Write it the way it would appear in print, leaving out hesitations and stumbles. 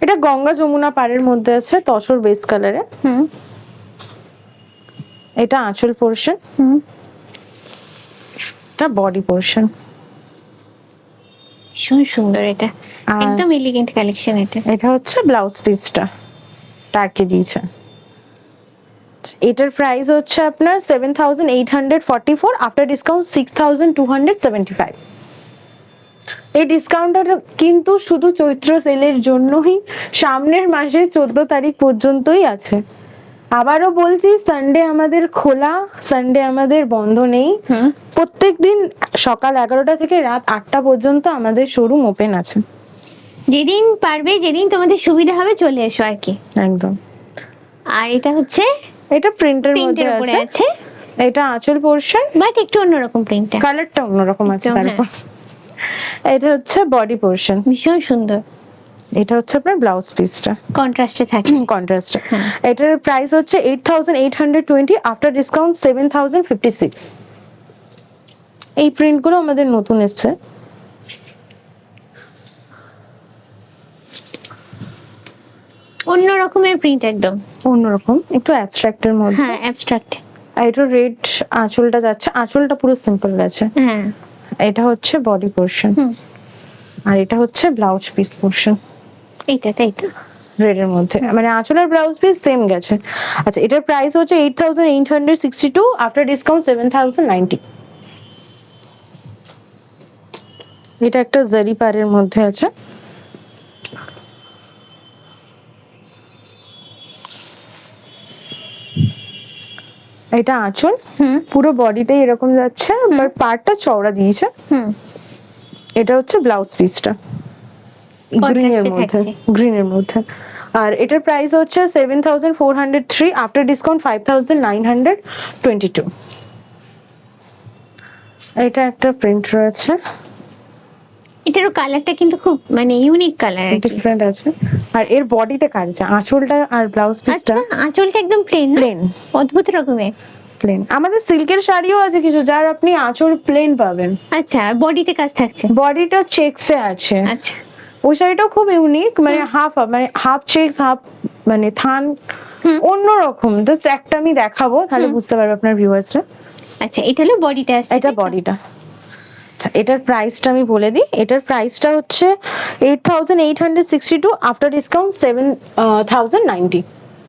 এটা গঙ্গা যমুনা পাড়ের মধ্যে আছে, তসর বেস কালারে। এটা আঁচল পোরশন, এটা বডি পোরশন। ভীষণ সুন্দর, এটা একদম এলিগেন্ট কালেকশন। এটা হচ্ছে ব্লাউজ পিসটা, টার্কি দিয়েছে। এটার প্রাইস হচ্ছে আপনার 7844, আফটার ডিসকাউন্ট 6275। এই ডিসকাউন্টটা কিন্তু শুধু চৈত্র সেলের জন্যই, সামনের মাসে 14 তারিখ পর্যন্তই আছে। আবারও বলছি, সানডে আমাদের খোলা, সানডে আমাদের বন্ধ নেই। প্রত্যেকদিন সকাল 11টা থেকে রাত 8টা পর্যন্ত আমাদের শোরুম ওপেন আছে। যেদিন পারবে, যেদিন তোমাদের সুবিধা হবে চলে এসো আর কি। একদম। আর এটা হচ্ছে, এটা প্রিন্টের মধ্যে আছে। এটা আঁচল পোরশন, বাট একটু অন্যরকম প্রিন্টটা, কালারটা অন্যরকম আছে তারপর। এটা হচ্ছে বডি পোরশন, ভীষণ সুন্দর। এটা হচ্ছে আপনার ব্লাউজ পিসটা, কন্ট্রাস্টে থাকে, কন্ট্রাস্টে। এটার প্রাইস হচ্ছে 8820, আফটার ডিসকাউন্ট 7056। এই প্রিন্টগুলো আমাদের নতুন এসেছে। অন্য রকমের প্রিন্ট, একদম অন্যরকম, একটু অ্যাবস্ট্রাক্টের মধ্যে। হ্যাঁ, অ্যাবস্ট্রাক্ট। আর এটা রেড আঁচলটা যাচ্ছে, আঁচলটা পুরো সিম্পল গেছে। হ্যাঁ, এটা হচ্ছে বডি পোরশন, আর এটা হচ্ছে ব্লাউজ পিস পোরশন। এইটা রেড এর মধ্যে, মানে আঁচলের ব্লাউজ পিস সেম গেছে। আচ্ছা, এটার প্রাইস হচ্ছে 8862, আফটার ডিসকাউন্ট 7090। এটা একটা জারি পাড়ের মধ্যে আছে। এটা আঁচল, পুরো বডিটাই এরকম যাচ্ছে, বাট পার্টটা চওড়া দিয়েছে। এটা হচ্ছে ব্লাউজ পিসটা, গ্রিনের মধ্যে। আর এটার প্রাইস হচ্ছে 7403, আফটার ডিসকাউন্ট 5922। এটা একটা প্রিন্ট রয়েছে, এটারও কালারটা কিন্তু খুব মানে ইউনিক কালার, ডিফারেন্ট আছে। আর এর বডিতে কাজ আছে, আঁচলটা আর ব্লাউজ পিসটা। আঁচলটা একদম প্লেন, অদ্ভুত রকমের প্লেন। আমাদের সিল্কের শাড়িও আছে কিছু, যার আপনি আঁচল প্লেন পাবেন। আচ্ছা, বডিতে কাজ থাকছে, বডিটা চেকসে আছে। আচ্ছা, ওই শাড়িটাও খুব ইউনিক, মানে হাফ চেকস, হাফ মানে থান, অন্যরকম। জাস্ট একটা আমি দেখাবো, তাহলে বুঝতে পারবে আপনার ভিউয়ার্সরা। আচ্ছা, এটা হলো বডিটা, এটা বডিটা। আচ্ছা, এটার প্রাইসটা আমি বলে দিই। এটার প্রাইসটা হচ্ছে 8862, আফটার ডিসকাউন্ট 7090।